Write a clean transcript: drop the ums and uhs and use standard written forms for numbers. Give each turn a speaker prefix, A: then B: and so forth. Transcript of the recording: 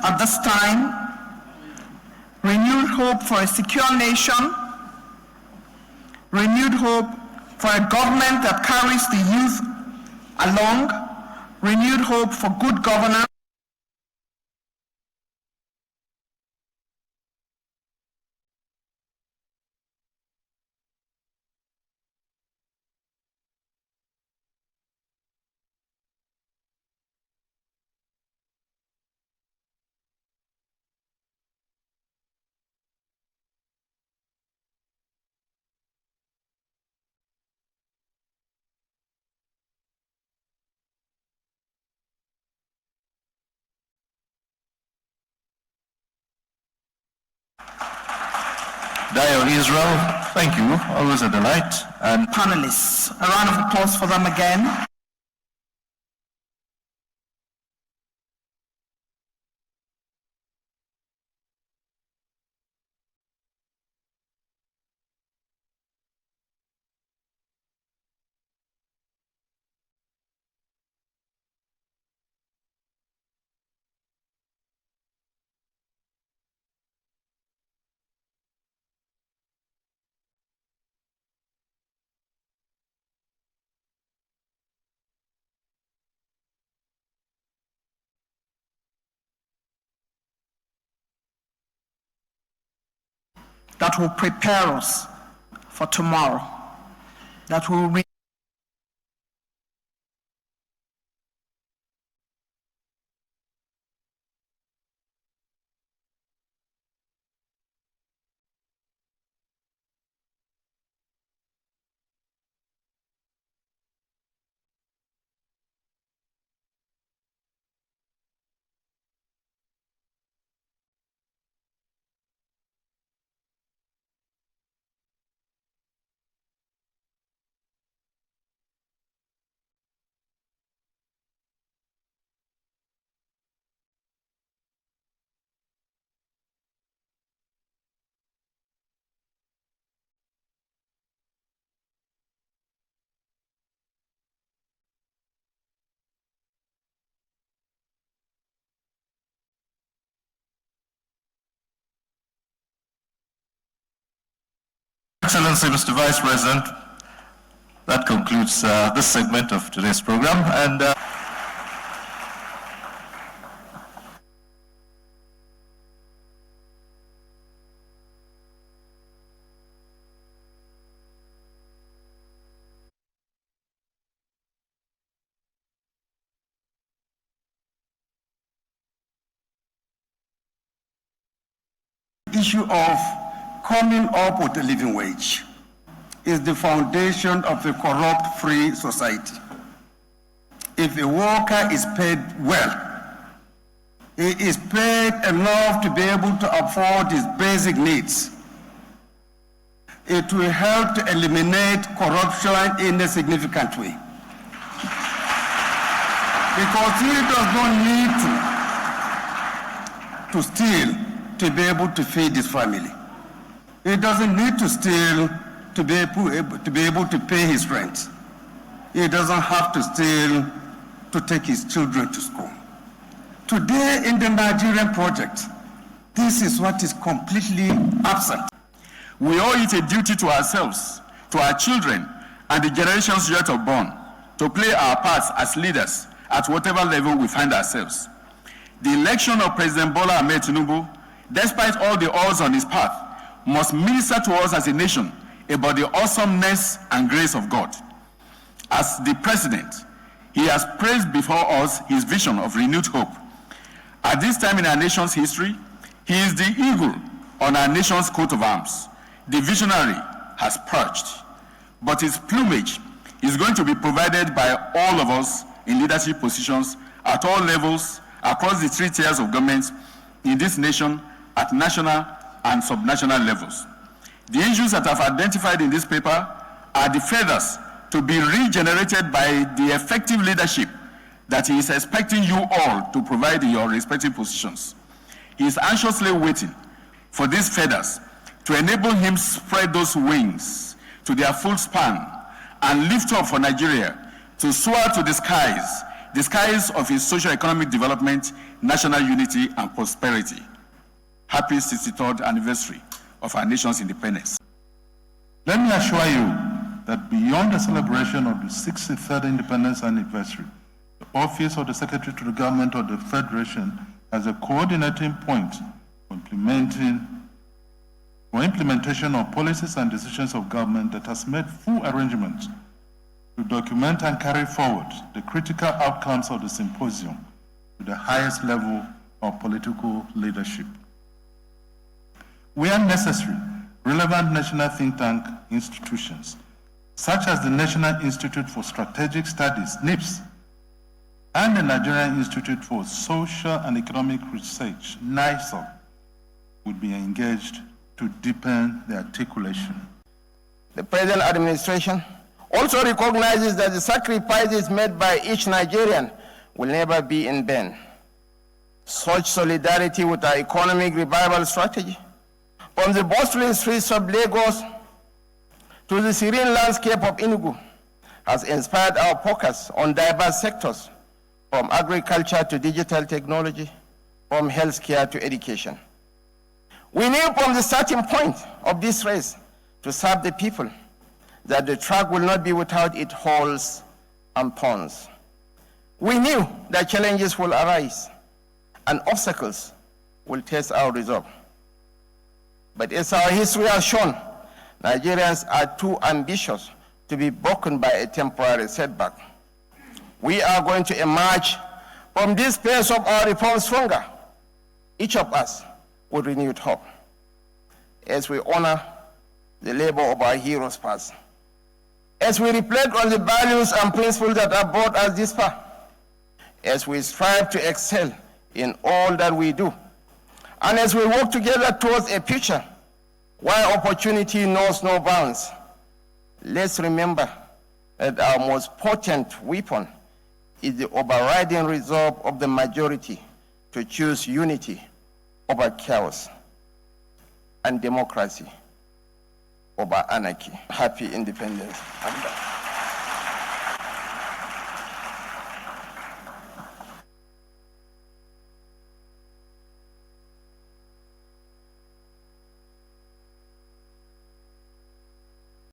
A: at this time, renewed hope for a secure nation, renewed hope for a government that carries the youth along, renewed hope for good governance,
B: Dio Israel, thank you, always a delight. And
A: panelists. A round of applause for them again. That will prepare us for tomorrow, that will
B: Excellency, Mr. Vice President, that concludes this segment of today's program. And
C: issue of coming up with a living wage is the foundation of a corrupt-free society. If a worker is paid well, he is paid enough to be able to afford his basic needs, it will help to eliminate corruption in a significant way. Because he does not need to steal to be able to feed his family. He doesn't need to steal to be able to pay his rent. He doesn't have to steal to take his children to school. Today in the Nigerian project, this is what is completely absent.
D: We owe it a duty to ourselves, to our children, and the generations yet unborn to play our parts as leaders at whatever level we find ourselves. The election of President Bola Tinubu, despite all the odds on his path, must minister to us as a nation about the awesomeness and grace of God. As the president, he has placed before us his vision of renewed hope. At this time in our nation's history, he is the eagle on our nation's coat of arms. The visionary has perched, but his plumage is going to be provided by all of us in leadership positions at all levels across the 3 tiers of government in this nation at national and subnational levels. The issues that I've identified in this paper are the feathers to be regenerated by the effective leadership that he is expecting you all to provide in your respective positions. He is anxiously waiting for these feathers to enable him spread those wings to their full span and lift up for Nigeria to soar to the skies of his socio-economic development, national unity and prosperity. Happy 63rd anniversary of our nation's independence.
E: Let me assure you that beyond the celebration of the 63rd independence anniversary, the Office of the Secretary to the Government of the Federation has a coordinating point for implementation of policies and decisions of government that has made full arrangements to document and carry forward the critical outcomes of the symposium to the highest level of political leadership. Where necessary, relevant national think tank institutions, such as the National Institute for Strategic Studies, NIPS, and the Nigerian Institute for Social and Economic Research, NISO, would be engaged to deepen the articulation.
F: The present administration also recognizes that the sacrifices made by each Nigerian will never be in vain. Such solidarity with our economic revival strategy, from the bustling streets of Lagos to the serene landscape of Enugu, has inspired our focus on diverse sectors, from agriculture to digital technology, from healthcare to education. We knew from the starting point of this race to serve the people that the track will not be without its holes and ponds. We knew that challenges will arise and obstacles will test our resolve. But as our history has shown, Nigerians are too ambitious to be broken by a temporary setback. We are going to emerge from this phase of our reform stronger, each of us with renewed hope, as we honor the labor of our heroes past, as we reflect on the values and principles that have brought us this far, as we strive to excel in all that we do, and as we work together towards a future where opportunity knows no bounds. Let's remember that our most potent weapon is the overriding resolve of the majority to choose unity over chaos and democracy over anarchy. Happy independence.